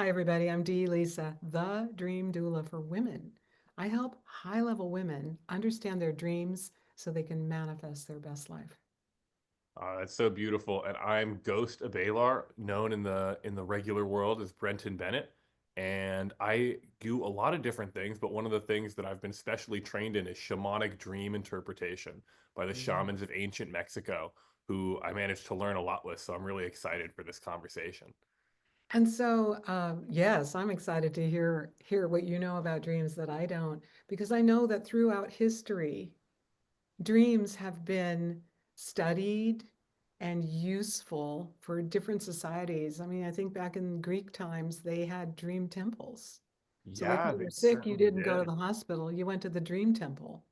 Hi, everybody. I'm Dee Lisa, the dream doula for women. I help high level women understand their dreams so they can manifest their best life. That's so beautiful. And I'm Ghost Abalar, known in the regular world as Brenton Bennett. And I do a lot of different things, but one of the things that I've been specially trained in is shamanic dream interpretation by the Mm. shamans of ancient Mexico, who I managed to learn a lot with. So I'm really excited for this conversation. And so, yes, I'm excited to hear what you know about dreams that I don't, because I know that throughout history, dreams have been studied and useful for different societies. I mean, I think back in Greek times, they had dream temples. So, like, Yeah, when you they were sick, you certainly didn't go to did. the hospital, you went to the dream temple.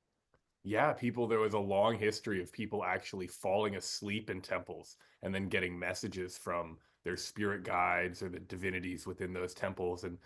Yeah, there was a long history of people actually falling asleep in temples and then getting messages from their spirit guides or the divinities within those temples and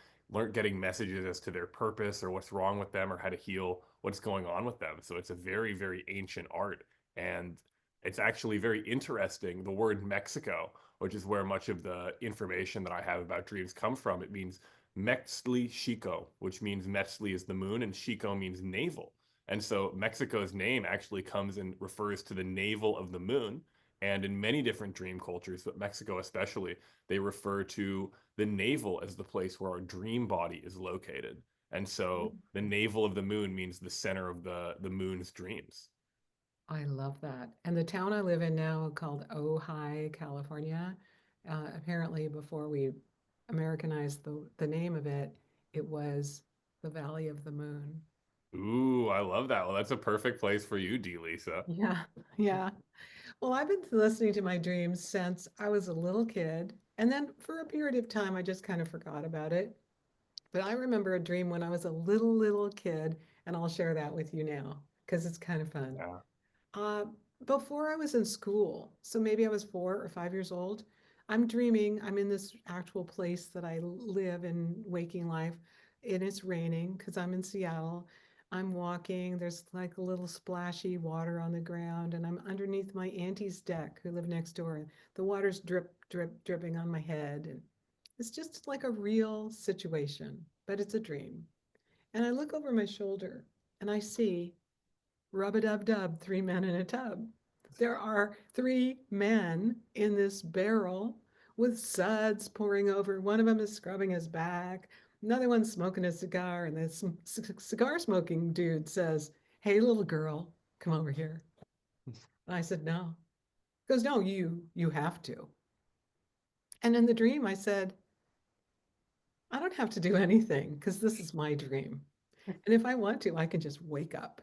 getting messages as to their purpose or what's wrong with them or how to heal what's going on with them. So it's a very, very ancient art. And it's actually very interesting. The word Mexico, which is where much of the information that I have about dreams come from, it means Mextli Xico, which means Mextli is the moon and Xico means navel. And so Mexico's name actually comes and refers to the navel of the moon. And in many different dream cultures, but Mexico especially, they refer to the navel as the place where our dream body is located. And so the navel of the moon means the center of the moon's dreams. I love that. And the town I live in now called Ojai, California, apparently before we Americanized the name of it, it was the Valley of the Moon. Ooh, I love that. Well, that's a perfect place for you, D. Lisa. Yeah, yeah. Well, I've been listening to my dreams since I was a little kid. And then for a period of time, I just kind of forgot about it. But I remember a dream when I was a little kid, and I'll share that with you now because it's kind of fun. Yeah. Uh, Before I was in school, so maybe I was 4 or 5 years old, I'm dreaming I'm in this actual place that I live in waking life, and it's raining because I'm in Seattle. I'm walking, there's like a little splashy water on the ground, and I'm underneath my auntie's deck who lived next door. And the water's dripping on my head. And it's just like a real situation, but it's a dream. And I look over my shoulder and I see rub a dub dub, 3 men in a tub. There are 3 men in this barrel with suds pouring over. One of them is scrubbing his back. Another one's smoking a cigar, and this cigar smoking dude says, "Hey, little girl, come over here." And I said, "No." He goes, "No, you have to." And in the dream, I said, "I don't have to do anything because this is my dream. And if I want to, I can just wake up."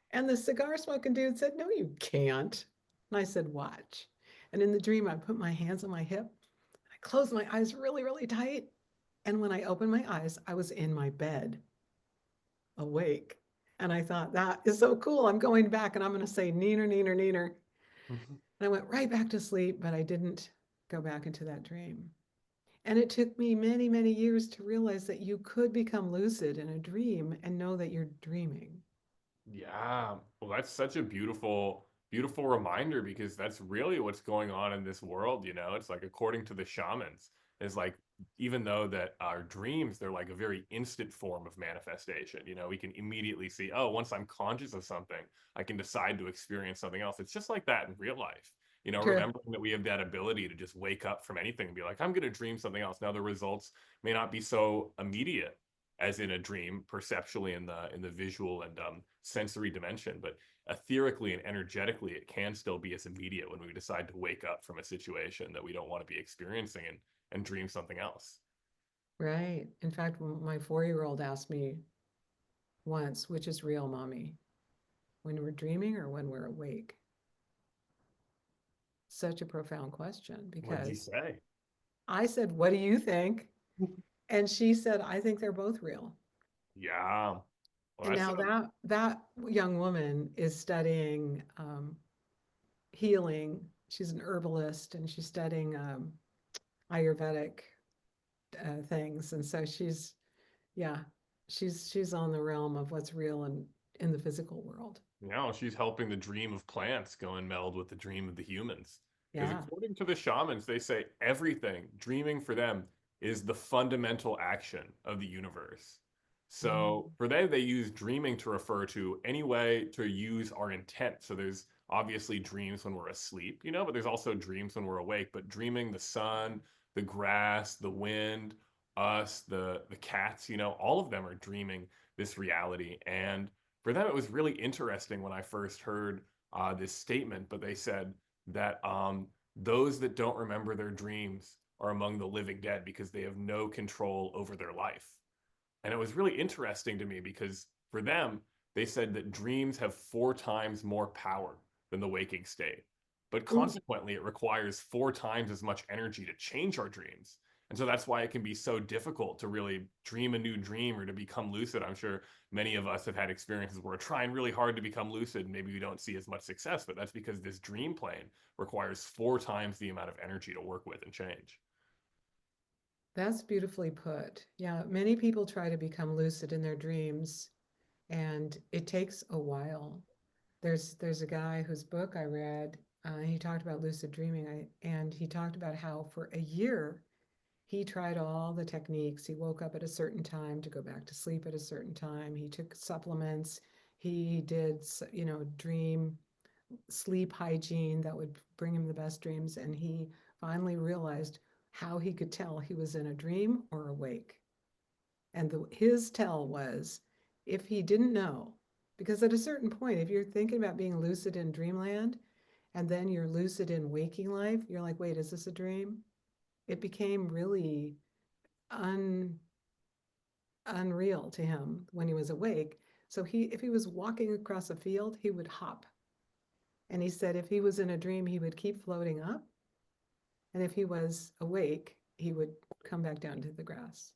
And the cigar smoking dude said, "No, you can't." And I said, "Watch." And in the dream, I put my hands on my hip. I closed my eyes really tight. And when I opened my eyes, I was in my bed, awake. And I thought, that is so cool. I'm going back and I'm going to say, "Neener, neener, neener." And I went right back to sleep, but I didn't go back into that dream. And it took me many years to realize that you could become lucid in a dream and know that you're dreaming. Yeah, well, that's such a beautiful, beautiful reminder because that's really what's going on in this world, you know? It's like according to the shamans, is like even though that our dreams, they're like a very instant form of manifestation. You know, we can immediately see, oh, once I'm conscious of something, I can decide to experience something else. It's just like that in real life. You know, True. remembering that we have that ability to just wake up from anything and be like, I'm going to dream something else. Now the results may not be so immediate as in a dream, perceptually in the visual and sensory dimension, but etherically and energetically, it can still be as immediate when we decide to wake up from a situation that we don't want to be experiencing and dream something else. Right. In fact, my 4-year-old asked me once, which is real, mommy, when we're dreaming or when we're awake? Such a profound question What did you because say? I said, "What do you think?" And she said, "I think they're both real." Yeah. Well, And that's now that young woman is studying healing. She's an herbalist and she's studying Ayurvedic things. And so yeah, she's on the realm of what's real and in the physical world. she's helping the dream of plants go and meld with the dream of the humans. Because Yeah. according to the shamans, they say everything, dreaming for them is the fundamental action of the universe. Mm. So for them, they use dreaming to refer to any way to use our intent. So there's obviously dreams when we're asleep, but there's also dreams when we're awake. But dreaming the sun, the grass, the wind, us, the cats, all of them are dreaming this reality. And for them, it was really interesting when I first heard this statement, but they said that those that don't remember their dreams are among the living dead because they have no control over their life. And it was really interesting to me because for them, they said that dreams have 4 times more power than the waking state. But Ooh, consequently, it requires 4 times as much energy to change our dreams. And so that's why it can be so difficult to really dream a new dream or to become lucid. I'm sure many of us have had experiences where we're trying really hard to become lucid. And maybe we don't see as much success, but that's because this dream plane requires 4 times the amount of energy to work with and change. that's beautifully put. Yeah, many people try to become lucid in their dreams, and it takes a while. There's a guy whose book I read, he talked about lucid dreaming, and he talked about how for a year he tried all the techniques. He woke up at a certain time to go back to sleep at a certain time. He took supplements. He did, dream sleep hygiene that would bring him the best dreams. And he finally realized how he could tell he was in a dream or awake. And his tell was if he didn't know, because at a certain point, if you're thinking about being lucid in dreamland and then you're lucid in waking life, you're like, wait, is this a dream? It became really un, unreal to him when he was awake. So if he was walking across a field, he would hop. And he said if he was in a dream, he would keep floating up. And if he was awake, he would come back down to the grass.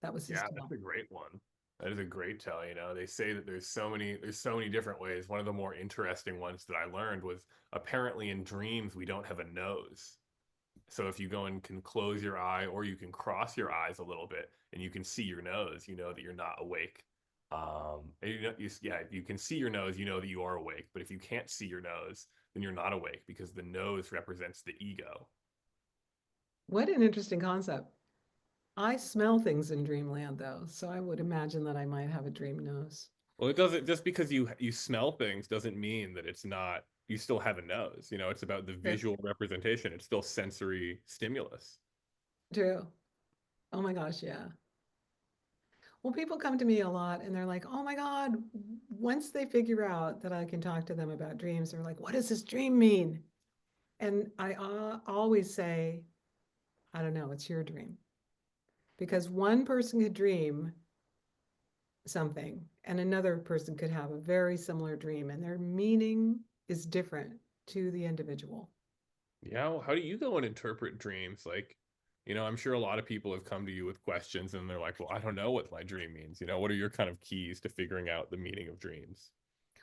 That was his Yeah, that's tell. a great one. That is a great tell. They say that there's so many different ways. One of the more interesting ones that I learned was apparently in dreams we don't have a nose. So if you go and can close your eye or you can cross your eyes a little bit and you can see your nose, you know that you're not awake. Yeah, if you can see your nose, you know that you are awake. But if you can't see your nose, then you're not awake because the nose represents the ego. What an interesting concept. I smell things in dreamland, though, so I would imagine that I might have a dream nose. Well, it doesn't just because you smell things doesn't mean that it's not you still have a nose. It's about the True. visual representation. It's still sensory stimulus. True. Oh my gosh, yeah. Well, people come to me a lot and they're like, oh my God, once they figure out that I can talk to them about dreams, they're like, what does this dream mean? And I always say, I don't know, it's your dream. Because one person could dream something and another person could have a very similar dream, and their meaning is different to the individual. Yeah, well, how do you go and interpret dreams? Like, I'm sure a lot of people have come to you with questions and they're like, well, I don't know what my dream means. What are your kind of keys to figuring out the meaning of dreams?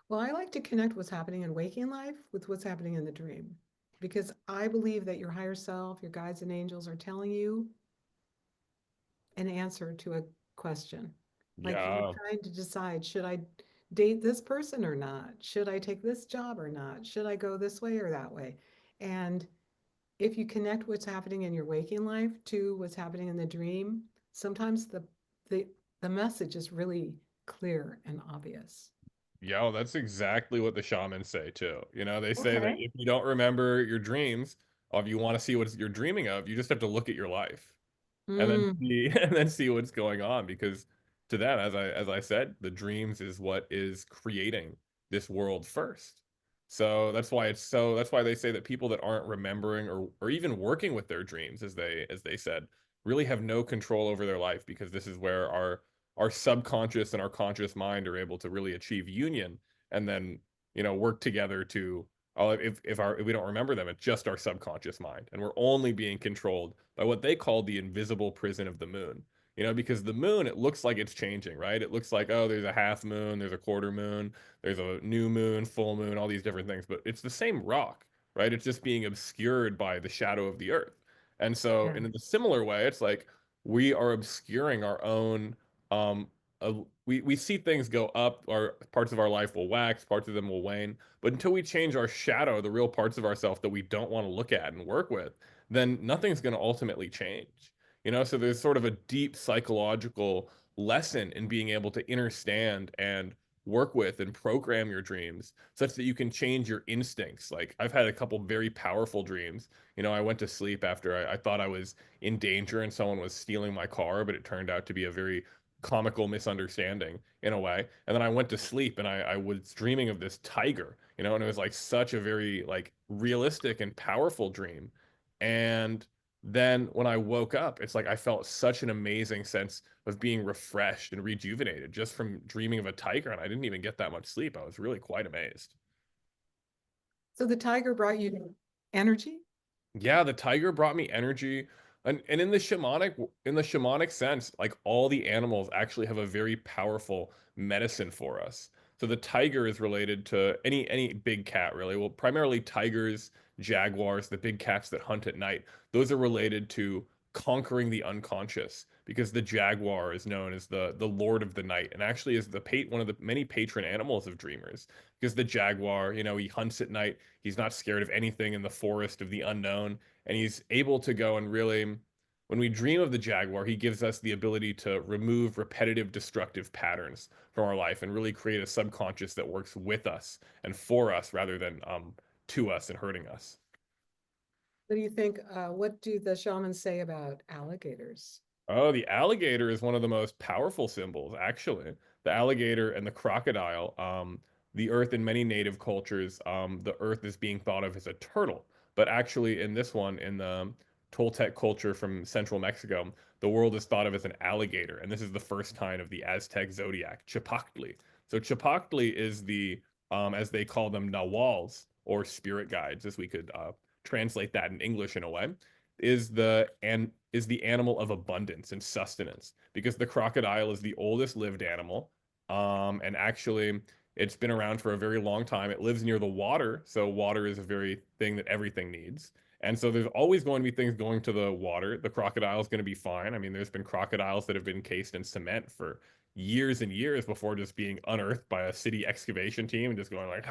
Well, I like to connect what's happening in waking life with what's happening in the dream because I believe that your higher self, your guides and angels are telling you an answer to a question. Like you're Yeah. trying to decide, should I date this person or not? Should I take this job or not? Should I go this way or that way? And if you connect what's happening in your waking life to what's happening in the dream, sometimes the the message is really clear and obvious. Yeah, well, that's exactly what the shamans say too. They say that Okay. if you don't remember your dreams, or if you want to see what you're dreaming of, you just have to look at your life. And then Mm, see and then see what's going on because to them as I said the dreams is what is creating this world first. So that's why they say that people that aren't remembering or even working with their dreams as they said really have no control over their life because this is where our subconscious and our conscious mind are able to really achieve union and then work together to if we don't remember them, it's just our subconscious mind, and we're only being controlled by what they call the invisible prison of the moon. Because the moon, it looks like it's changing, right? It looks like, oh, there's a half moon, there's a quarter moon, there's a new moon, full moon, all these different things, but it's the same rock, right? It's just being obscured by the shadow of the earth. And so, yeah. in a similar way, it's like we are obscuring our own um we see things go up, our parts of our life will wax, parts of them will wane, but until we change our shadow, the real parts of ourself that we don't want to look at and work with, then nothing's going to ultimately change. So there's sort of a deep psychological lesson in being able to understand and work with and program your dreams such that you can change your instincts. Like I've had a couple very powerful dreams. I went to sleep after I thought I was in danger and someone was stealing my car, but it turned out to be a very comical misunderstanding in a way. And then I went to sleep and I was dreaming of this tiger, and it was like such a very like realistic and powerful dream. And then when I woke up, it's like I felt such an amazing sense of being refreshed and rejuvenated just from dreaming of a tiger. And I didn't even get that much sleep. I was really quite amazed. So the tiger brought you energy? Yeah, the tiger brought me energy. And in the shamanic sense, like all the animals actually have a very powerful medicine for us. So the tiger is related to any big cat really. Well, primarily tigers, jaguars, the big cats that hunt at night. Those are related to conquering the unconscious because the jaguar is known as the lord of the night and actually is one of the many patron animals of dreamers because the jaguar, he hunts at night. He's not scared of anything in the forest of the unknown. And he's able to go and really, when we dream of the jaguar, he gives us the ability to remove repetitive destructive patterns from our life and really create a subconscious that works with us and for us rather than to us and hurting us. What do you think? What do the shamans say about alligators? Oh, the alligator is one of the most powerful symbols, actually. The alligator and the crocodile. The earth in many native cultures, the earth is being thought of as a turtle. But actually, in this one, in the Toltec culture from central Mexico, the world is thought of as an alligator. And this is the first sign of the Aztec zodiac, Chipactli. So Chipactli is as they call them, Nawals, or spirit guides, as we could translate that in English in a way is the animal of abundance and sustenance because the crocodile is the oldest lived animal. And actually, it's been around for a very long time. It lives near the water, so water is a very thing that everything needs. And so there's always going to be things going to the water. The crocodile is going to be fine. I mean, there's been crocodiles that have been encased in cement for years and years before just being unearthed by a city excavation team and just going like,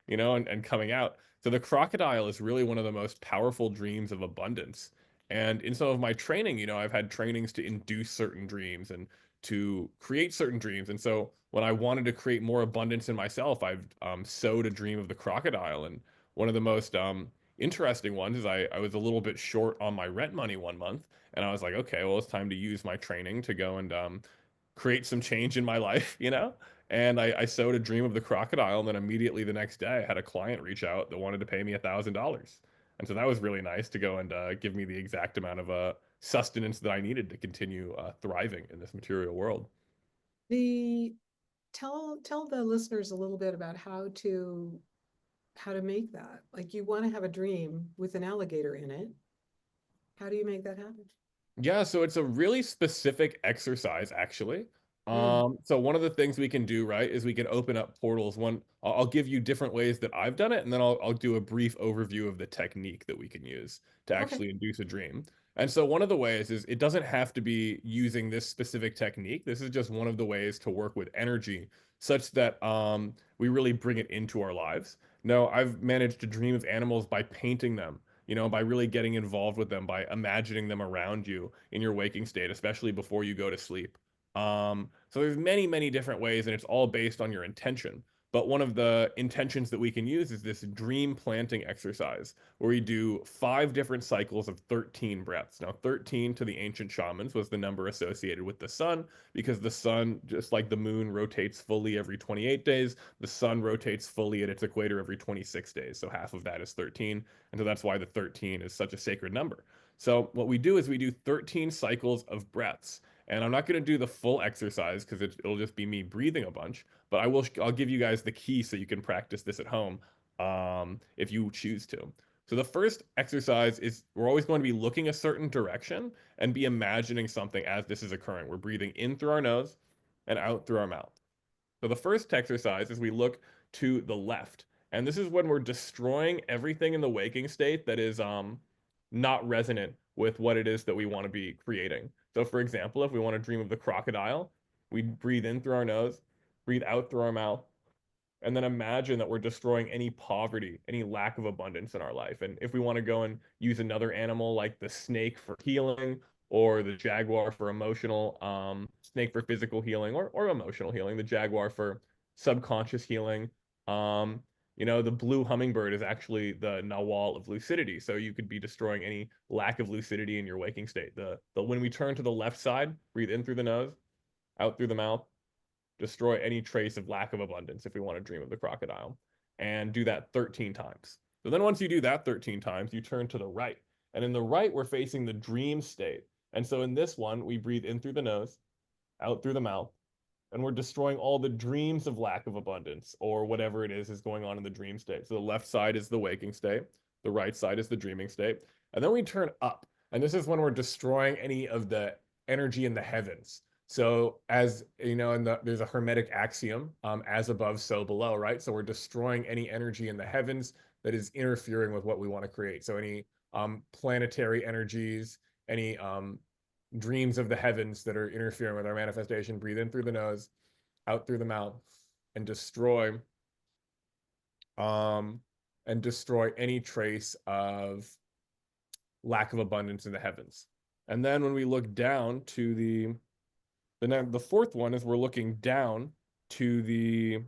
and coming out. So the crocodile is really one of the most powerful dreams of abundance. And in some of my training, I've had trainings to induce certain dreams and to create certain dreams. And so when I wanted to create more abundance in myself, I've sowed a dream of the crocodile. And one of the most interesting ones is I was a little bit short on my rent money one month. And I was like, okay, well, it's time to use my training to go and create some change in my life, And I sowed a dream of the crocodile, and then immediately the next day, I had a client reach out that wanted to pay me $1,000, and so that was really nice to go and give me the exact amount of sustenance that I needed to continue thriving in this material world. The tell the listeners a little bit about how to make that. Like you want to have a dream with an alligator in it. How do you make that happen? Yeah, so it's a really specific exercise, actually. Mm, So one of the things we can do, right, is we can open up portals. I'll give you different ways that I've done it, and then I'll do a brief overview of the technique that we can use to okay. actually induce a dream. And so one of the ways is it doesn't have to be using this specific technique. This is just one of the ways to work with energy such that we really bring it into our lives. No, I've managed to dream of animals by painting them, by really getting involved with them, by imagining them around you in your waking state, especially before you go to sleep. So there's many, many different ways, and it's all based on your intention. But one of the intentions that we can use is this dream planting exercise, where we do 5 different cycles of 13 breaths. Now, 13 to the ancient shamans was the number associated with the sun, because the sun, just like the moon, rotates fully every 28 days. The sun rotates fully at its equator every 26 days. So half of that is 13. And so that's why the 13 is such a sacred number. So what we do is we do 13 cycles of breaths. And I'm not going to do the full exercise because it'll just be me breathing a bunch, but I'll give you guys the key so you can practice this at home if you choose to. So the first exercise is we're always going to be looking a certain direction and be imagining something as this is occurring. We're breathing in through our nose and out through our mouth. So the first exercise is we look to the left. And this is when we're destroying everything in the waking state that is not resonant with what it is that we want to be creating. So for example, if we want to dream of the crocodile, we breathe in through our nose, breathe out through our mouth, and then imagine that we're destroying any poverty, any lack of abundance in our life. And if we want to go and use another animal like the snake for healing, or the jaguar for emotional, snake for physical healing, or emotional healing, the jaguar for subconscious healing. Um, the blue hummingbird is actually the nawal of lucidity. So you could be destroying any lack of lucidity in your waking state. The when we turn to the left side, breathe in through the nose, out through the mouth, destroy any trace of lack of abundance if we want to dream of the crocodile. And do that 13 times. So then once you do that 13 times, you turn to the right. And in the right, we're facing the dream state. And so in this one, we breathe in through the nose, out through the mouth, and we're destroying all the dreams of lack of abundance or whatever it is going on in the dream state. So the left side is the waking state, the right side is the dreaming state. And then we turn up. And this is when we're destroying any of the energy in the heavens. So as you know, there's a hermetic axiom, as above, so below, right? So we're destroying any energy in the heavens that is interfering with what we want to create. So any planetary energies, any dreams of the heavens that are interfering with our manifestation. Breathe in through the nose, out through the mouth, and um destroy any trace of lack of abundance in the heavens. And then when we look down to the fourth one is we're looking down to the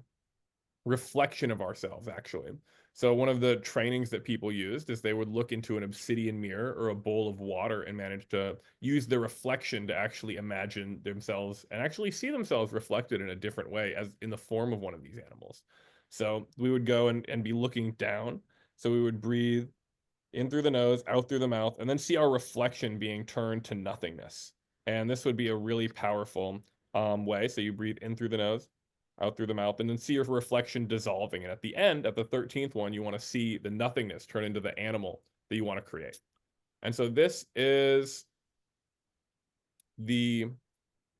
reflection of ourselves, actually. So one of the trainings that people used is they would look into an obsidian mirror or a bowl of water and manage to use the reflection to actually imagine themselves and actually see themselves reflected in a different way as in the form of one of these animals. So we would go and be looking down. So we would breathe in through the nose, out through the mouth, and then see our reflection being turned to nothingness. And this would be a really powerful way. So you breathe in through the nose, out through the mouth, and then see your reflection dissolving. And at the end, at the 13th one, you want to see the nothingness turn into the animal that you want to create. And so the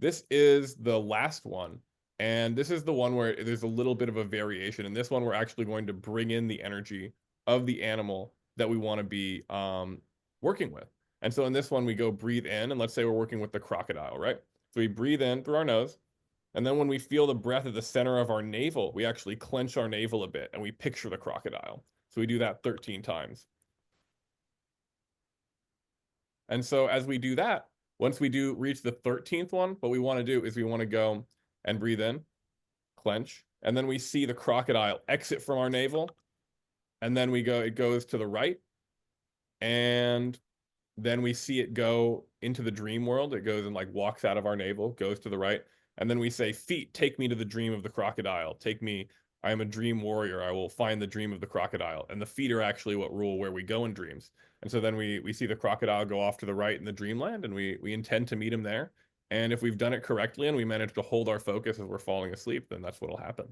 this is the last one. And this is the one where there's a little bit of a variation. In this one, we're actually going to bring in the energy of the animal that we want to be working with. And so in this one, we go breathe in, and let's say we're working with the crocodile, right? So we breathe in through our nose. And then when we feel the breath at the center of our navel, we actually clench our navel a bit and we picture the crocodile. So we do that 13 times. And so as we do that, once we do reach the 13th one, what we want to do is we want to go and breathe in, clench, and then we see the crocodile exit from our navel. And then it goes to the right. And then we see it go into the dream world. It goes and like walks out of our navel, goes to the right. And then we say, feet, take me to the dream of the crocodile. Take me. I am a dream warrior. I will find the dream of the crocodile. And the feet are actually what rule where we go in dreams. And so then we see the crocodile go off to the right in the dreamland, and we intend to meet him there. And if we've done it correctly and we manage to hold our focus as we're falling asleep, then that's what'll happen.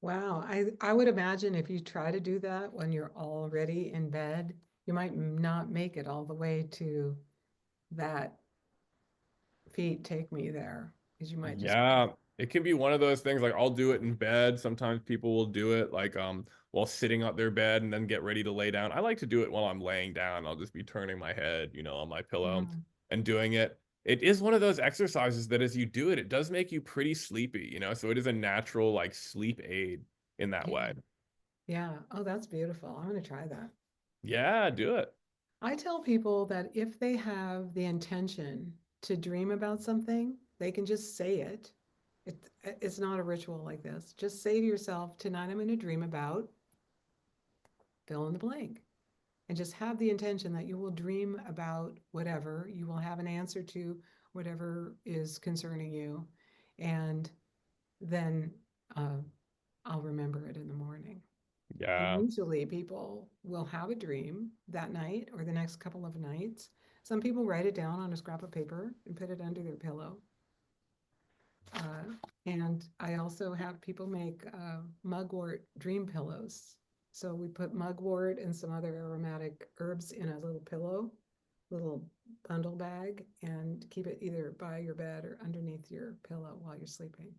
Wow. I would imagine if you try to do that when you're already in bed, you might not make it all the way to that feet take me there because you might just, Yeah, it can be one of those things like I'll do it in bed. Sometimes people will do it like while sitting on their bed and then get ready to lay down. I like to do it while I'm laying down. I'll just be turning my head, on my pillow mm, and doing it. It is one of those exercises that as you do it, it does make you pretty sleepy. So it is a natural like sleep aid in that yeah. way. Yeah. Oh, that's beautiful. I'm going to try that. Yeah, do it. I tell people that if they have the intention to dream about something, they can just say it. It's not a ritual like this. Just say to yourself, tonight I'm going to dream about fill in the blank. And just have the intention that you will dream about whatever, you will have an answer to whatever is concerning you. And then uh, I'll remember it in the morning. And Yeah. usually people will have a dream that night or the next couple of nights. Some people write it down on a scrap of paper and put it under their pillow. Uh, and I also have people make mugwort dream pillows. So we put mugwort and some other aromatic herbs in a little pillow, little bundle bag, and keep it either by your bed or underneath your pillow while you're sleeping,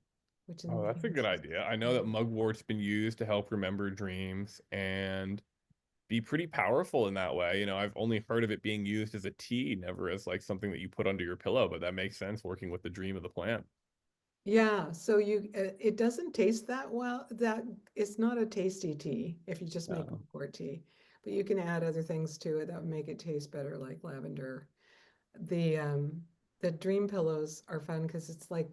which Oh, that's a good enhances. idea. I know that mugwort's been used to help remember dreams and be pretty powerful in that way. I've only heard of it being used as a tea, never as like something that you put under your pillow, but that makes sense working with the dream of the plant. Yeah, so it doesn't taste that well, that it's not a tasty tea if you just make No. mugwort tea, but you can add other things to it that would make it taste better, like lavender. The um the dream pillows are fun because it's like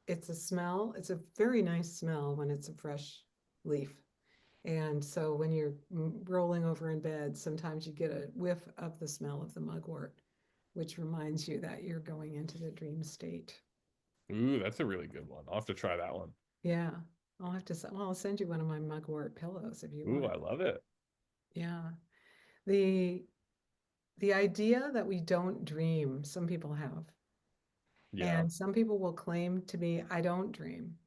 it's a smell. It's a very nice smell when it's a fresh leaf. And so when you're rolling over in bed, sometimes you get a whiff of the smell of the mugwort, which reminds you that you're going into the dream state. Ooh, that's a really good one. I'll have to try that one. Yeah, well, I'll send you one of my mugwort pillows if you Ooh, want. I love it. Yeah. The the idea that we don't dream, some people have, Yeah. and some people will claim to be, I don't dream.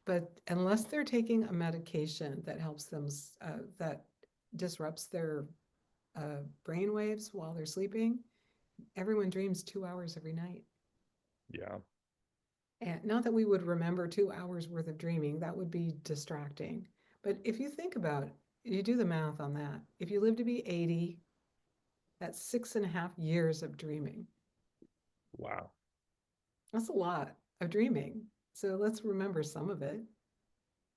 But unless they're taking a medication that helps them, that disrupts their brain waves while they're sleeping, everyone dreams 2 hours every night. Yeah. And not that we would remember 2 hours worth of dreaming, that would be distracting. But if you think about it, you do the math on that. If you live to be 80, that's 6.5 years of dreaming. Wow. That's a lot of dreaming. So let's remember some of it.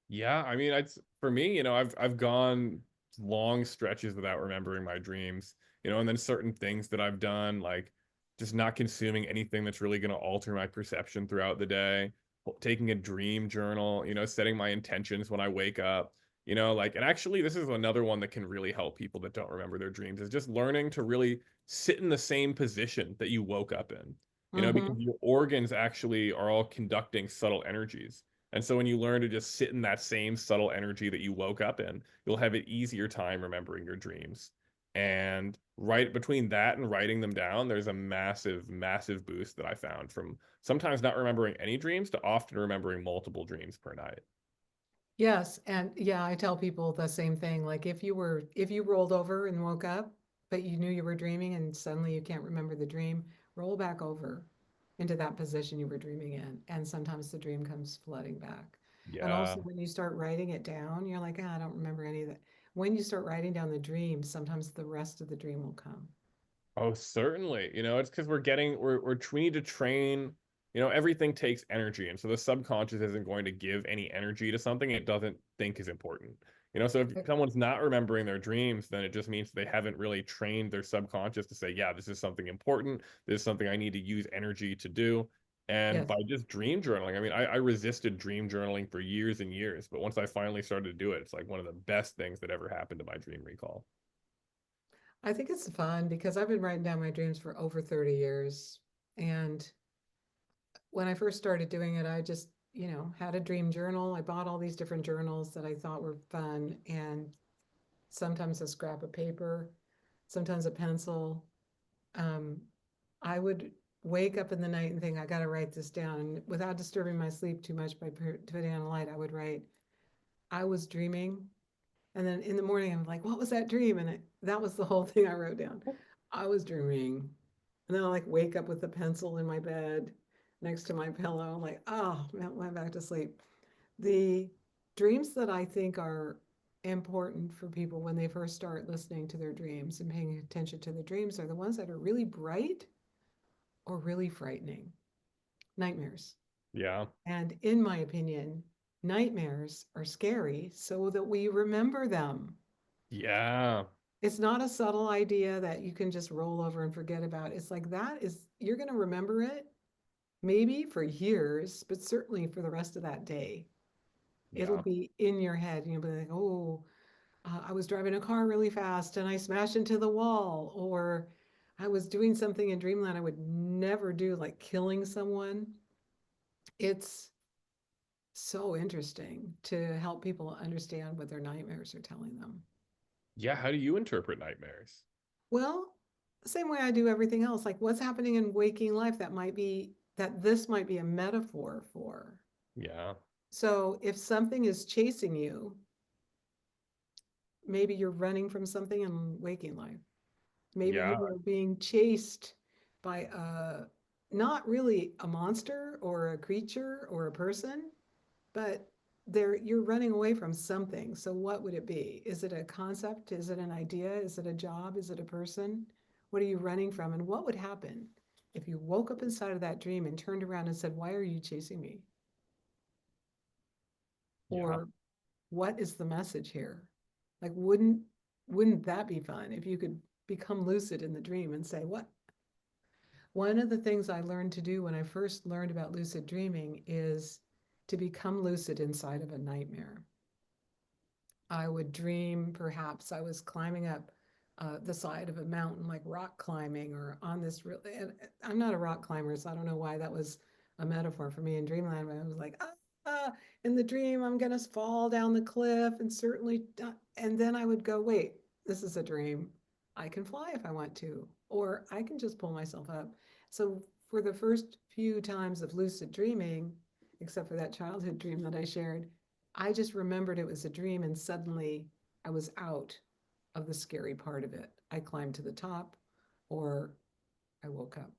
Yeah, I mean, it's for me, I've gone long stretches without remembering my dreams, and then certain things that I've done, like just not consuming anything that's really going to alter my perception throughout the day, taking a dream journal, setting my intentions when I wake up, and actually this is another one that can really help people that don't remember their dreams is just learning to really sit in the same position that you woke up in, because Mm-hmm. your organs actually are all conducting subtle energies. And so when you learn to just sit in that same subtle energy that you woke up in, you'll have an easier time remembering your dreams. And right between that and writing them down, there's a massive, massive boost that I found from sometimes not remembering any dreams to often remembering multiple dreams per night. Yes, and yeah, I tell people the same thing. Like if you rolled over and woke up, but you knew you were dreaming and suddenly you can't remember the dream, roll back over into that position you were dreaming in. And sometimes the dream comes flooding back. And Yeah. also when you start writing it down, you're like, I don't remember any of that. When you start writing down the dream, sometimes the rest of the dream will come. Oh, certainly. It's because we need to train, everything takes energy. And so the subconscious isn't going to give any energy to something it doesn't think is important. So if someone's not remembering their dreams, then it just means they haven't really trained their subconscious to say, yeah, this is something important. This is something I need to use energy to do. And Yes. by just dream journaling, I mean, I resisted dream journaling for years and years, but once I finally started to do it, it's like one of the best things that ever happened to my dream recall. I think it's fun because I've been writing down my dreams for over 30 years. And when I first started doing it, I just, had a dream journal. I bought all these different journals that I thought were fun, and sometimes a scrap of paper, sometimes a pencil. Um, I would wake up in the night and think, I got to write this down. And without disturbing my sleep too much by putting on a light, I would write, I was dreaming. And then in the morning, I'm like, what was that dream? And that was the whole thing I wrote down. I was dreaming. And then I like wake up with the pencil in my bed next to my pillow. I'm like, oh, went back to sleep. The dreams that I think are important for people when they first start listening to their dreams and paying attention to the dreams are the ones that are really bright or really frightening. Nightmares. Yeah. And in my opinion, nightmares are scary so that we remember them. Yeah. It's not a subtle idea that you can just roll over and forget about. It's like that is, you're going to remember it maybe for years, but certainly for the rest of that day. It'll Yeah. be in your head. You'll be like, oh, I was driving a car really fast and I smashed into the wall, or I was doing something in dreamland I would never do, like killing someone. It's so interesting to help people understand what their nightmares are telling them. Yeah, how do you interpret nightmares? Well, the same way I do everything else, like what's happening in waking life that this might be a metaphor for. Yeah. So if something is chasing you, maybe you're running from something in waking life. Maybe Yeah. you are being chased by not really a monster or a creature or a person, but you're running away from something. So what would it be? Is it a concept? Is it an idea? Is it a job? Is it a person? What are you running from? And what would happen if you woke up inside of that dream and turned around and said, "Why are you chasing me?" Yeah. Or what is the message here? Like, wouldn't that be fun if you could become lucid in the dream and say, what? One of the things I learned to do when I first learned about lucid dreaming is to become lucid inside of a nightmare. I would dream perhaps I was climbing up the side of a mountain, like rock climbing, or on this really. And I'm not a rock climber, so I don't know why that was a metaphor for me in dreamland. But I was like, in the dream, I'm gonna fall down the cliff, and certainly, and then I would go, wait, this is a dream. I can fly if I want to, or I can just pull myself up. So for the first few times of lucid dreaming, except for that childhood dream that I shared, I just remembered it was a dream, and suddenly I was out of the scary part of it. I climbed to the top, or I woke up.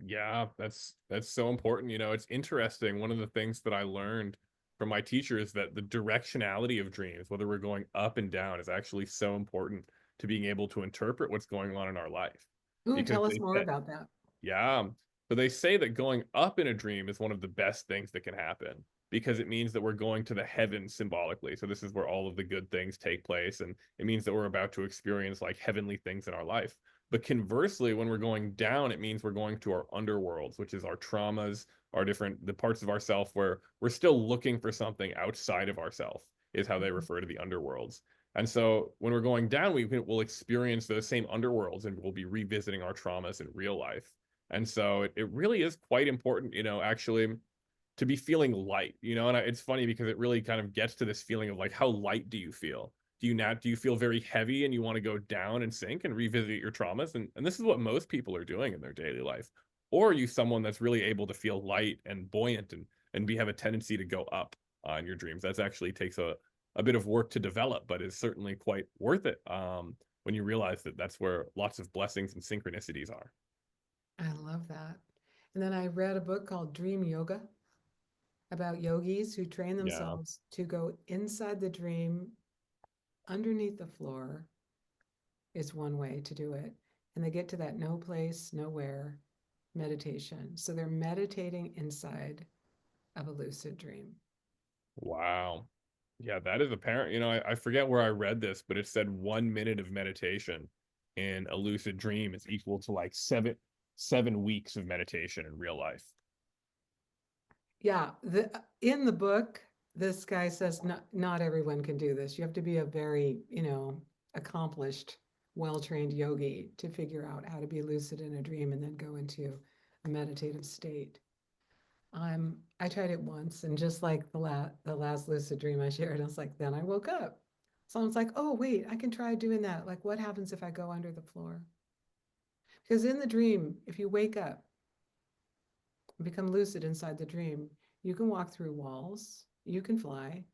Yeah, that's so important. You know, it's interesting. One of the things that I learned from my teacher is that the directionality of dreams, whether we're going up and down, is actually so important to being able to interpret what's going on in our life. Ooh, Because tell us they more said, about that. yeah. So they say that going up in a dream is one of the best things that can happen because it means that we're going to the heavens symbolically. So this is where all of the good things take place. And it means that we're about to experience like heavenly things in our life. But conversely, when we're going down, it means we're going to our underworlds, which is our traumas, our different, the parts of ourself where we're still looking for something outside of ourself, is how they Mhm. refer to the underworlds. And so when we're going down, will experience those same underworlds and we'll be revisiting our traumas in real life. And so it really is quite important, you know, actually to be feeling light, you know, and it's funny because it really kind of gets to this feeling of like, how light do you feel? Do you feel very heavy and you want to go down and sink and revisit your traumas? And this is what most people are doing in their daily life. Or are you someone that's really able to feel light and buoyant and have a tendency to go up in your dreams? That actually takes a bit of work to develop, but is certainly quite worth it when you realize that that's where lots of blessings and synchronicities are. I love that. And then I read a book called Dream Yoga about yogis who train Yeah. themselves to go inside the dream underneath the floor is one way to do it. And they get to that no place, nowhere meditation. So they're meditating inside of a lucid dream. Wow. Yeah, that is apparent. You know, I forget where I read this, but it said 1 minute of meditation in a lucid dream is equal to like seven weeks of meditation in real life. Yeah, in the book, this guy says not everyone can do this. You have to be a very, accomplished, well-trained yogi to figure out how to be lucid in a dream and then go into a meditative state. I tried it once, and just like the last lucid dream I shared, I was like, then I woke up. So I was like, oh wait, I can try doing that. Like, what happens if I go under the floor? Because in the dream, if you wake up and become lucid inside the dream, you can walk through walls, you can fly,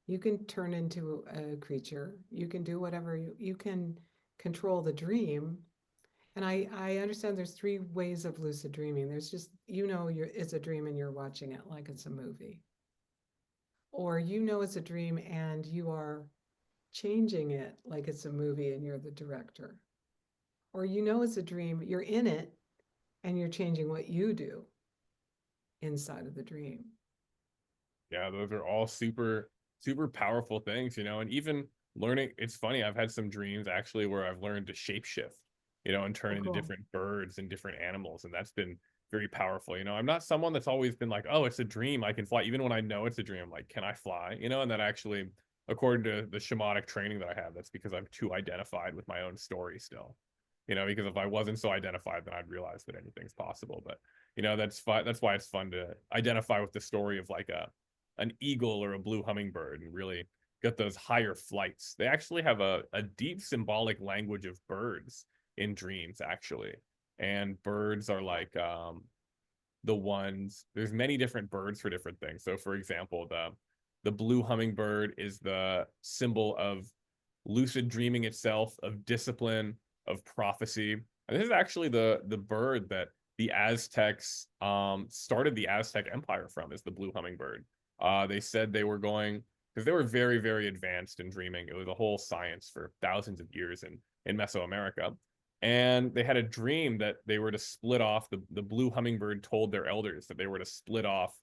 you can turn into a creature, you can do whatever you can control the dream. And I understand there's three ways of lucid dreaming. There's just, it's a dream and you're watching it like it's a movie. Or it's a dream and you are changing it like it's a movie and you're the director. Or it's a dream, you're in it and you're changing what you do inside of the dream. Yeah, those are all super powerful things, you know, and even learning, it's funny, I've had some dreams actually where I've learned to shapeshift, you know, and turn Oh, into cool. different birds and different animals, and that's been very powerful. You know, I'm not someone that's always been like, oh, it's a dream, I can fly. Even when I know it's a dream, I'm like, can I fly? You know, and that actually, according to the shamanic training that I have, that's because I'm too identified with my own story still. You know, because if I wasn't so identified, then I'd realize that anything's possible. But you know, that's fun. That's why it's fun to identify with the story of like an eagle or a blue hummingbird and really get those higher flights. They actually have a deep symbolic language of birds in dreams, actually. And birds are like the ones, there's many different birds for different things. So for example, the blue hummingbird is the symbol of lucid dreaming itself, of discipline, of prophecy. And this is actually the bird that the Aztecs started the Aztec Empire from, is the blue hummingbird. They said they were going, because they were very advanced in dreaming. It was a whole science for thousands of years in Mesoamerica. and they had a dream that they were to split off. The blue hummingbird told their elders that they were to split off.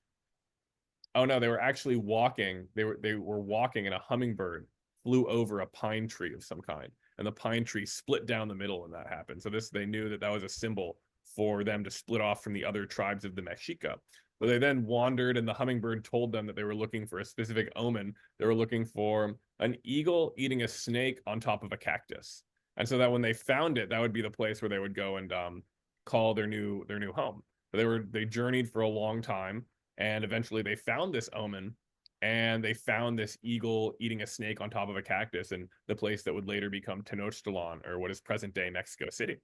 Oh no, they were actually walking. They were walking, and a hummingbird flew over a pine tree of some kind, and the pine tree split down the middle when that happened. So this they knew that that was a symbol for them to split off from the other tribes of the Mexica. But they then wandered, and the hummingbird told them that they were looking for a specific omen. They were looking for an eagle eating a snake on top of a cactus, and so that when they found it, that would be the place where they would go and call their new home. But they journeyed for a long time, and eventually they found this omen, and they found this eagle eating a snake on top of a cactus in the place that would later become Tenochtitlan, or what is present day Mexico City.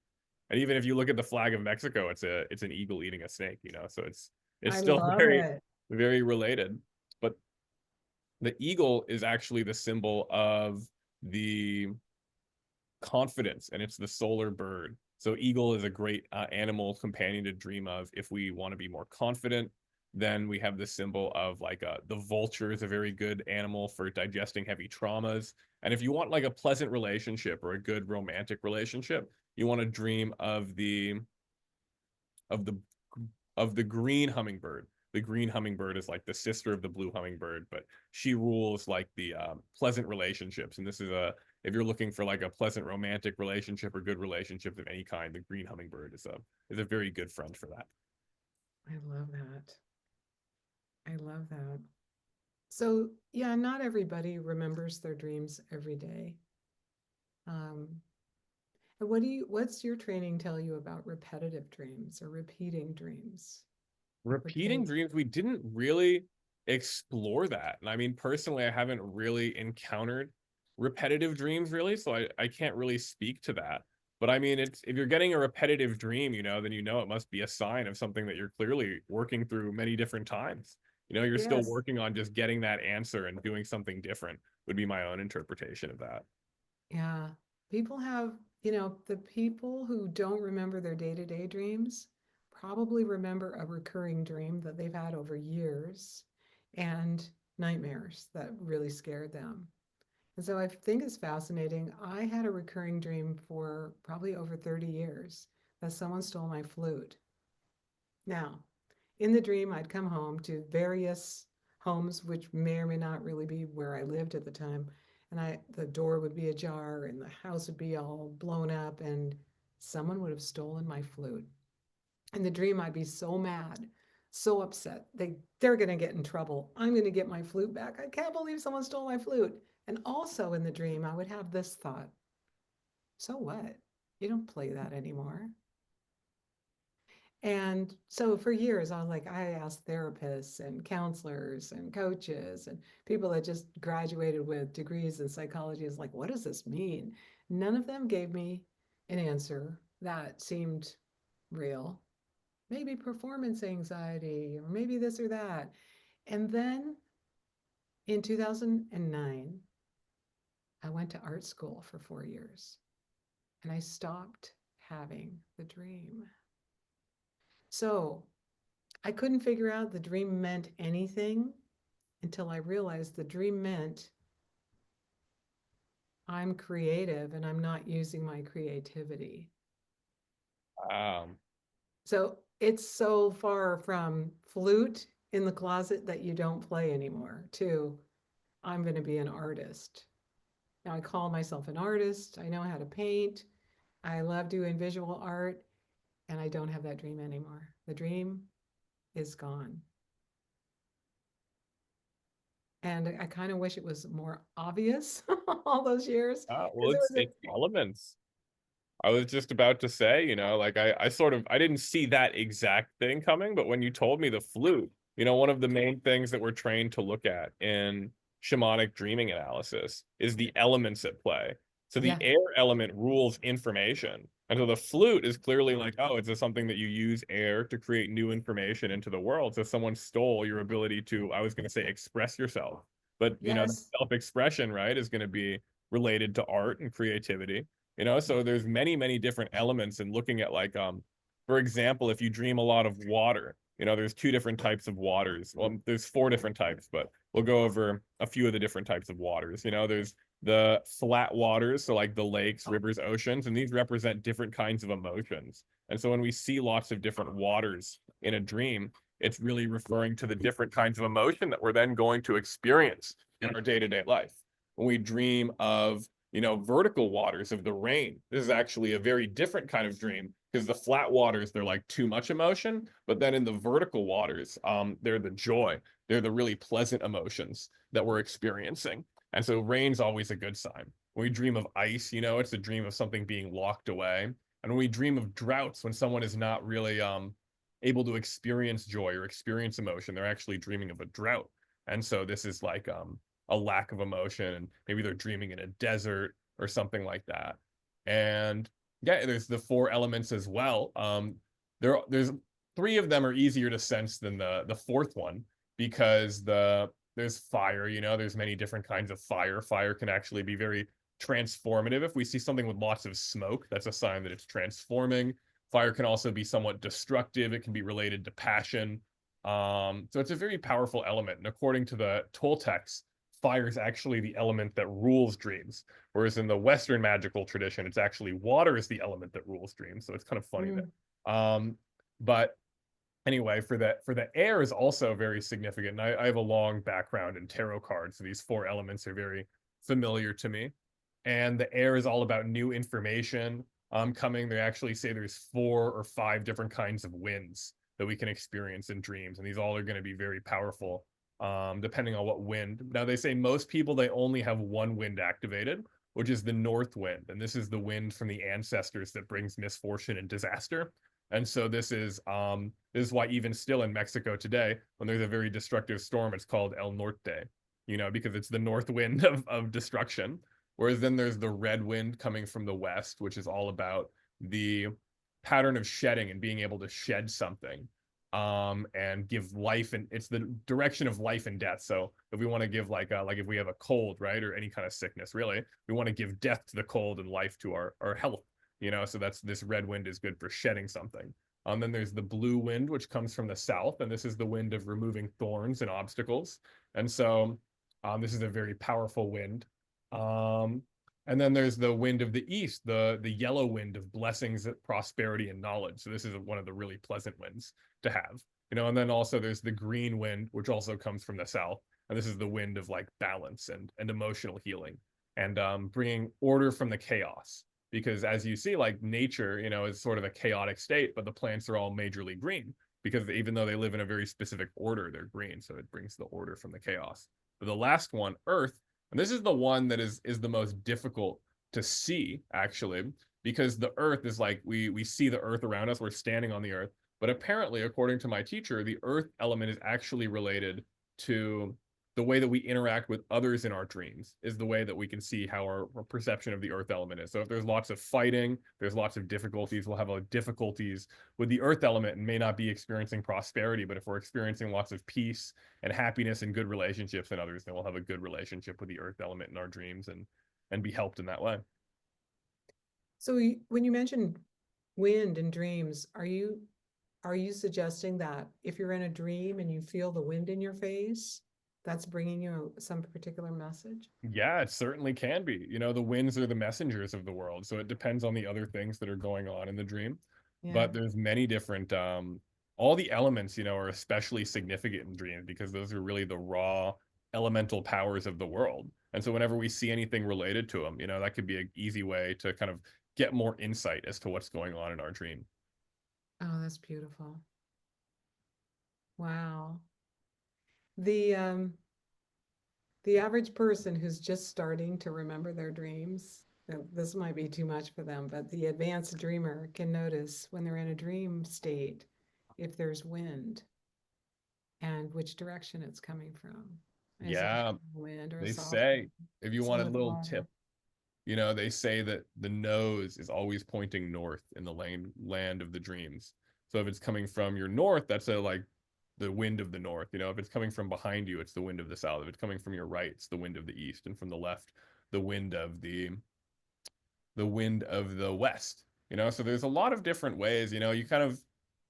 And even if you look at the flag of Mexico, it's an eagle eating a snake, so it's I still love very, it. very related. But the eagle is actually the symbol of the confidence, and it's the solar bird. So eagle is a great animal companion to dream of if we want to be more confident. Then we have the symbol of like the vulture is a very good animal for digesting heavy traumas. And if you want like a pleasant relationship or a good romantic relationship, you want to dream of the of the green hummingbird. The green hummingbird is like the sister of the blue hummingbird, but she rules like the pleasant relationships. And this is if you're looking for like a pleasant romantic relationship or good relationship of any kind, the green hummingbird is a very good friend for that. I love that. I love that. So, yeah, not everybody remembers their dreams every day. Um, and what's your training tell you about repetitive dreams or repeating dreams? What Repeating can, dreams, we didn't really explore that. And I mean, personally, I haven't really encountered repetitive dreams really, so I can't really speak to that. But I mean, it's if you're getting a repetitive dream, then it must be a sign of something that you're clearly working through many different times. You're still yes, working on just getting that answer and doing something different would be my own interpretation of that. yeah. People have, the people who don't remember their day-to-day dreams probably remember a recurring dream that they've had over years and nightmares that really scared them. And so I think it's fascinating. I had a recurring dream for probably over 30 years that someone stole my flute. Now, in the dream, I'd come home to various homes, which may or may not really be where I lived at the time. And the door would be ajar and the house would be all blown up, and someone would have stolen my flute. In the dream, I'd be so mad, so upset. They're gonna get in trouble. I'm gonna get my flute back. I can't believe someone stole my flute. And also in the dream, I would have this thought, so what? You don't play that anymore. And so for years, I asked therapists and counselors and coaches and people that just graduated with degrees in psychology, is like, what does this mean? None of them gave me an answer that seemed real. Maybe performance anxiety, or maybe this or that. And then in 2009, I went to art school for 4 years and I stopped having the dream. So I couldn't figure out the dream meant anything until I realized the dream meant I'm creative and I'm not using my creativity. Um, So it's so far from flute in the closet that you don't play anymore to I'm going to be an artist. Now I call myself an artist. I know how to paint. I love doing visual art, and I don't have that dream anymore. The dream is gone. And I kind of wish it was more obvious all those years well, because it it's was it's elements. I was just about to say, like I sort of I didn't see that exact thing coming, but when you told me the flute, one of the main things that we're trained to look at in shamanic dreaming analysis is the elements at play. So the yeah, air element rules information. And so the flute is clearly like, oh, it's just something that you use air to create new information into the world. So someone stole your ability to, I was going to say, express yourself. But, yes, self-expression, right, is going to be related to art and creativity. So there's many, many different elements in looking at like for example, if you dream a lot of water, there's two different types of waters. Well, there's four different types, but we'll go over a few of the different types of waters. There's the flat waters, so like the lakes, rivers, oceans, and these represent different kinds of emotions. And so when we see lots of different waters in a dream, it's really referring to the different kinds of emotion that we're then going to experience in our day-to-day life. When we dream of, vertical waters of the rain, this is actually a very different kind of dream because the flat waters, they're like too much emotion, but then in the vertical waters, they're the joy, they're the really pleasant emotions that we're experiencing. And so rain's always a good sign. When we dream of ice, it's a dream of something being locked away. And when we dream of droughts, when someone is not really able to experience joy or experience emotion, they're actually dreaming of a drought. And so this is like a lack of emotion, and maybe they're dreaming in a desert or something like that. And yeah, there's the four elements as well. There's three of them are easier to sense than the fourth one because there's fire, there's many different kinds of fire. Fire can actually be very transformative. If we see something with lots of smoke, that's a sign that it's transforming. Fire can also be somewhat destructive. It can be related to passion. So it's a very powerful element. And according to the Toltecs, fire is actually the element that rules dreams. Whereas in the Western magical tradition, it's actually water is the element that rules dreams. So it's kind of funny Mm. that. But anyway, for the air is also very significant. And I have a long background in tarot cards, so these four elements are very familiar to me. And the air is all about new information coming. They actually say there's 4 or 5 different kinds of winds that we can experience in dreams, and these all are going to be very powerful depending on what wind. Now they say most people they only have one wind activated, which is the north wind, and this is the wind from the ancestors that brings misfortune and disaster. And so this is why even still in Mexico today, when there's a very destructive storm, it's called El Norte, because it's the north wind of destruction. Whereas then there's the red wind coming from the west, which is all about the pattern of shedding and being able to shed something and give life, and it's the direction of life and death. So if we want to give like if we have a cold, right, or any kind of sickness, really, we want to give death to the cold and life to our health. So that's this red wind is good for shedding something. Then there's the blue wind, which comes from the south, and this is the wind of removing thorns and obstacles. And so this is a very powerful wind. Um, and then there's the wind of the east, the yellow wind of blessings, prosperity, and knowledge. So this is one of the really pleasant winds to have. And then also there's the green wind, which also comes from the south, and this is the wind of like balance and emotional healing and bringing order from the chaos. Because as you see, like nature, is sort of a chaotic state, but the plants are all majorly green because even though they live in a very specific order, they're green. So it brings the order from the chaos. But the last one, earth, and this is the one that is the most difficult to see actually, because the earth is like we see the earth around us, we're standing on the earth, but apparently according to my teacher, the earth element is actually related to the way that we interact with others in our dreams is the way that we can see how our perception of the earth element is. So if there's lots of fighting, there's lots of difficulties, we'll have difficulties with the earth element and may not be experiencing prosperity. But if we're experiencing lots of peace and happiness and good relationships and others, then we'll have a good relationship with the earth element in our dreams and be helped in that way. So when you mention wind and dreams, are you suggesting that if you're in a dream and you feel the wind in your face, that's bringing you some particular message? Yeah, it certainly can be. The winds are the messengers of the world, so it depends on the other things that are going on in the dream. Yeah. But there's many different all the elements, are especially significant in dreams because those are really the raw elemental powers of the world. And so whenever we see anything related to them, that could be an easy way to kind of get more insight as to what's going on in our dream. Oh, that's beautiful. Wow. The average person who's just starting to remember their dreams, this might be too much for them, but the advanced dreamer can notice when they're in a dream state if there's wind and which direction it's coming from. Is it a Yeah, strong wind or a they soft say wind? if you want a Solid little tip, water. they say that the nose is always pointing north in the land of the dreams. So if it's coming from your north, that's like the wind of the north. If it's coming from behind you, it's the wind of the south. If it's coming from your right, it's the wind of the east, and from the left, the wind of the west. So there's a lot of different ways. You kind of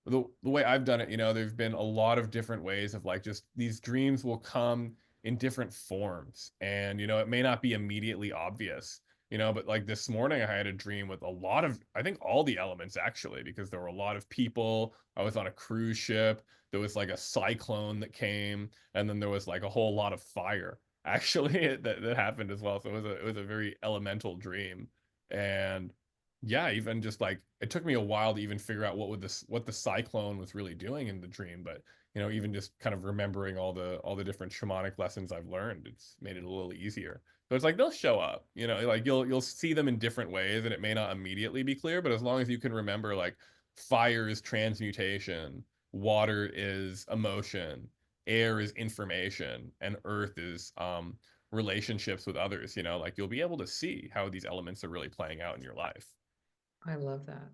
the way I've done it. There's been a lot of different ways of like just these dreams will come in different forms. And, you know, it may not be immediately obvious, you know, but like this morning I had a dream with a lot of, I think all the elements actually, because there were a lot of people. I was on a cruise ship. There was like a cyclone that came, and then there was like a whole lot of fire actually that happened as well. So it was a very elemental dream. And yeah, even just like it took me a while to even figure out what the cyclone was really doing in the dream, but you know, even just kind of remembering all the different shamanic lessons I've learned, it's made it a little easier. So it's like they'll show up, you know, like you'll see them in different ways and it may not immediately be clear, but as long as you can remember like fire is transmutation, water is emotion, air is information, and earth is relationships with others, you know, like you'll be able to see how these elements are really playing out in your life. I love that.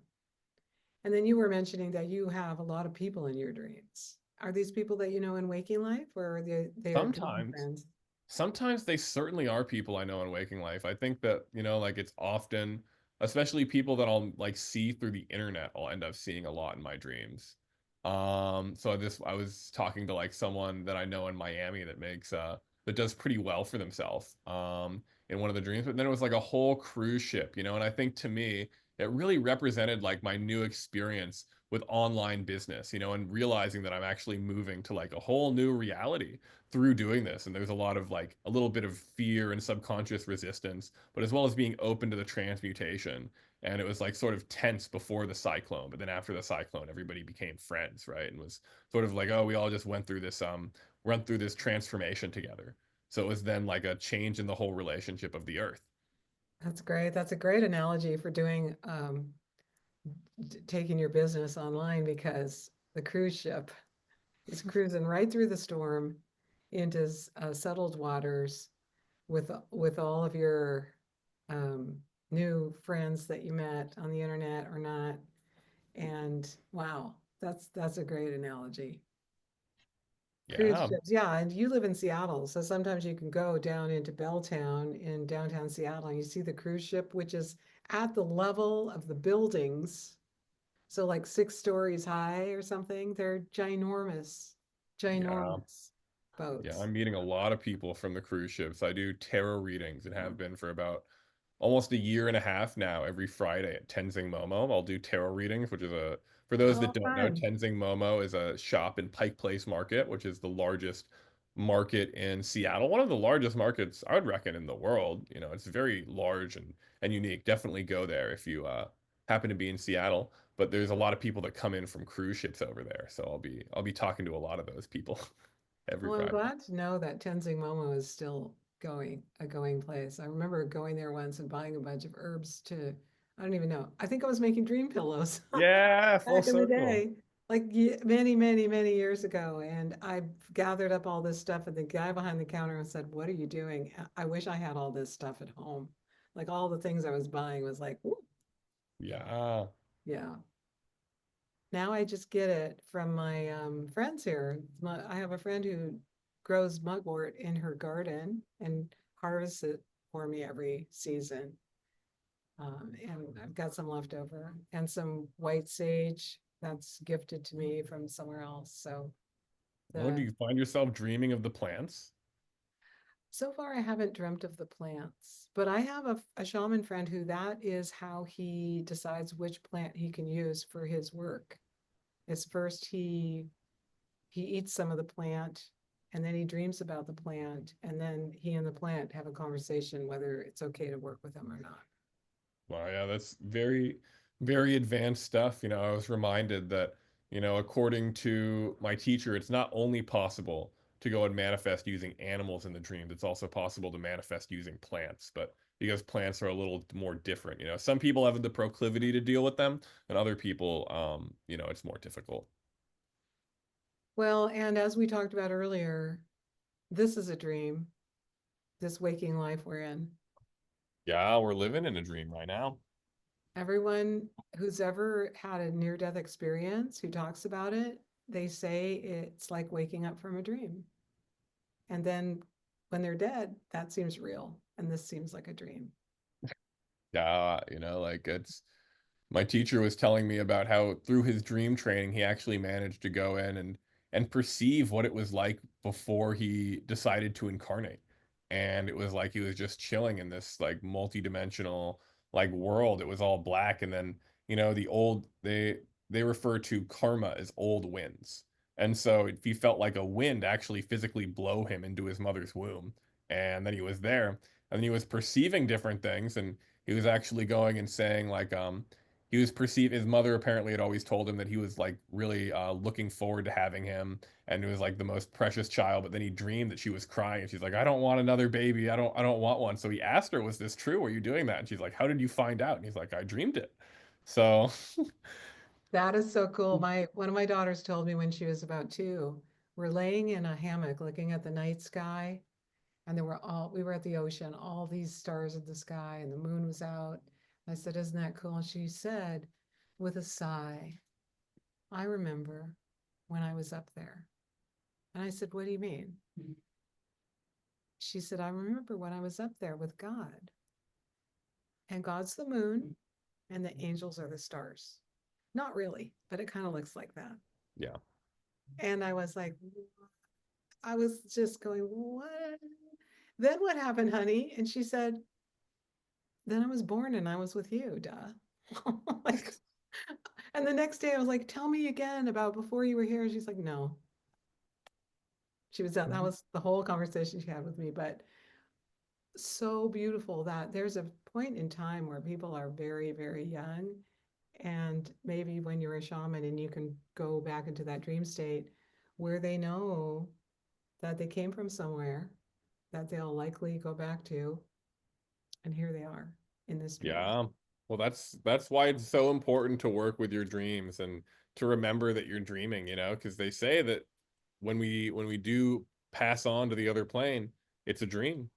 And then you were mentioning that you have a lot of people in your dreams. Are these people that you know in waking life, or are they are dream Sometimes friends? sometimes they certainly are people I know in waking life. I think that, you know, like it's often, especially people that I'll like see through the internet, I'll end up seeing a lot in my dreams. So I was talking to like someone that I know in Miami that makes that does pretty well for themselves in one of the dreams, but then it was like a whole cruise ship, you know, and I think to me it really represented like my new experience with online business, you know, and realizing that I'm actually moving to like a whole new reality through doing this. And there's a lot of like a little bit of fear and subconscious resistance, but as well as being open to the transmutation. And it was like sort of tense before the cyclone, but then after the cyclone, everybody became friends, right? And was sort of like, oh, we all just went through this transformation together. So it was then like a change in the whole relationship of the earth. That's great. That's a great analogy for doing taking your business online, because the cruise ship is cruising right through the storm into settled waters with all of your um, new friends that you met on the internet or not. And wow, that's a great analogy. Cruise Yeah. ships, yeah. And you live in Seattle, so sometimes you can go down into Belltown in downtown Seattle and you see the cruise ship, which is at the level of the buildings. So like 6 stories high or something. They're ginormous, Yeah. ginormous Yeah, boats. I'm meeting a lot of people from the cruise ships. I do tarot readings and have been for about almost a year and a half now. Every Friday at Tenzing Momo, I'll do tarot readings, which is a, for those Oh, that don't know, fun. Tenzing Momo is a shop in Pike Place Market, which is the largest market in Seattle. One of the largest markets I would reckon in the world. You know, it's very large and unique. Definitely go there if you happen to be in Seattle. But there's a lot of people that come in from cruise ships over there, so I'll be talking to a lot of those people every Well, I'm Friday. glad to know that Tenzing Momo is still a going place. I remember going there once and buying a bunch of herbs to, I don't even know. I think I was making dream pillows Yeah, full back in the circle. day, like many, many, many years ago. And I gathered up all this stuff, and the guy behind the counter said, "What are you doing? I wish I had all this stuff at home." Like all the things I was buying was like, "Whoop." Yeah. Yeah. Now I just get it from my friends here. I have a friend who grows mugwort in her garden and harvests it for me every season. And I've got some left over and some white sage that's gifted to me from somewhere else. So Oh, do the you find yourself dreaming of the plants? so far I haven't dreamt of the plants, but I have a shaman friend who that is how he decides which plant he can use for his work. Is first he eats some of the plant, and then he dreams about the plant, and then he and the plant have a conversation whether it's okay to work with him or not. Well, yeah, that's very, very advanced stuff. You know, I was reminded that, you know, according to my teacher, it's not only possible to go and manifest using animals in the dreams, it's also possible to manifest using plants, but because plants are a little more different, you know, some people have the proclivity to deal with them, and other people, you know, it's more difficult. Well, and as we talked about earlier, this is a dream, this waking life we're in. Yeah, we're living in a dream right now. Everyone who's ever had a near-death experience who talks about it, they say it's like waking up from a dream. And then when they're dead, that seems real. And this seems like a dream. Yeah, you know, like it's my teacher was telling me about how through his dream training he actually managed to go in and and perceive what it was like before he decided to incarnate. And it was like he was just chilling in this like multi-dimensional like world. It was all black. And then, the old they refer to karma as old winds. And so if he felt like a wind actually physically blow him into his mother's womb. And then he was there, and then he was perceiving different things, and he was actually going and saying like he was perceived, his mother apparently had always told him that he was like really looking forward to having him, and it was like the most precious child. But then he dreamed that she was crying, and she's like, I don't want another baby, I don't want one. So he asked her, was this true, were you doing that? And she's like, how did you find out? And he's like, I dreamed it. So That is so cool. One of my daughters told me when she was about 2, we're laying in a hammock looking at the night sky, and we were at the ocean, all these stars in the sky, and the moon was out. I said, isn't that cool? And she said, with a sigh, I remember when I was up there. And I said, what do you mean? She said, I remember when I was up there with God. And God's the moon, and the angels are the stars. Not really, but it kind of looks like that. yeah. And I was like, I was just going, what? Then what happened, honey? And she said, then I was born and I was with you, duh. Like, and the next day I was like, tell me again about before you were here. She's like, no. She was done. That was the whole conversation she had with me. But so beautiful that there's a point in time where people are very, very young. And maybe when you're a shaman and you can go back into that dream state where they know that they came from somewhere that they'll likely go back to. And here they are in this dream. Yeah. Well, that's why it's so important to work with your dreams and to remember that you're dreaming, because they say that when we do pass on to the other plane, it's a dream.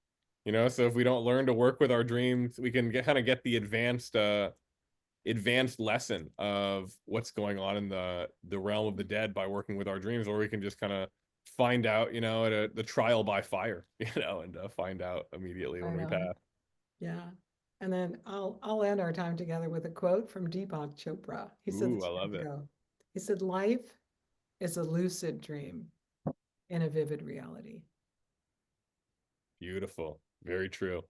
So if we don't learn to work with our dreams, we can kind of get the advanced lesson of what's going on in the realm of the dead by working with our dreams, or we can just kind of find out, at the trial by fire, and find out immediately I when we know. pass. Yeah. And then I'll end our time together with a quote from Deepak Chopra. He said Ooh, this I years love it. ago. He said, life is a lucid dream in a vivid reality. Beautiful. Very true.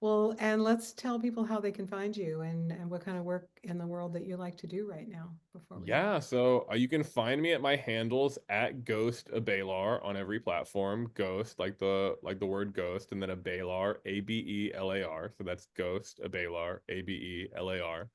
Well, and let's tell people how they can find you and what kind of work in the world that you like to do right now before we. Yeah, so you can find me at my handles at Ghost Abelar on every platform. Ghost, like the word ghost, and then Abelar, Abelar. So that's Ghost Abelar, Abelar.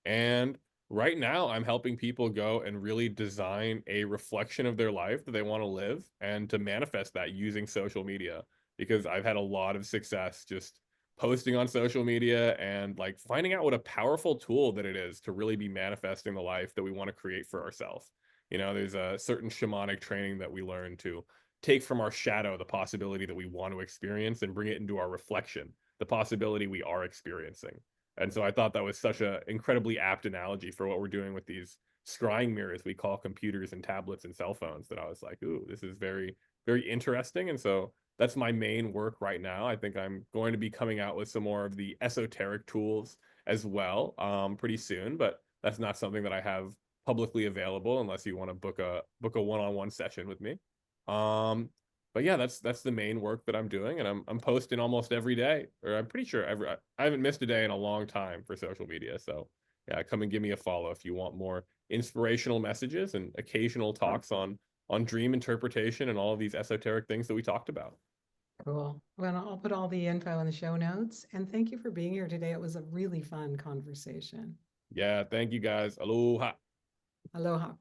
And right now, I'm helping people go and really design a reflection of their life that they want to live and to manifest that using social media, because I've had a lot of success just posting on social media and like finding out what a powerful tool that it is to really be manifesting the life that we want to create for ourselves. There's a certain shamanic training that we learn to take from our shadow the possibility that we want to experience and bring it into our reflection, the possibility we are experiencing. And so I thought that was such an incredibly apt analogy for what we're doing with these scrying mirrors we call computers and tablets and cell phones, that I was like, ooh, this is very, very interesting. And so that's my main work right now. I think I'm going to be coming out with some more of the esoteric tools as well, pretty soon, but that's not something that I have publicly available unless you want to book a one-on-one session with me. Um, but yeah, that's the main work that I'm doing, and I'm posting almost every day, or I'm pretty sure I haven't missed a day in a long time for social media. So yeah, come and give me a follow if you want more inspirational messages and occasional talks on dream interpretation and all of these esoteric things that we talked about. Cool. Well, I'll put all the info in the show notes. And thank you for being here today. It was a really fun conversation. Yeah, thank you guys. Aloha. Aloha.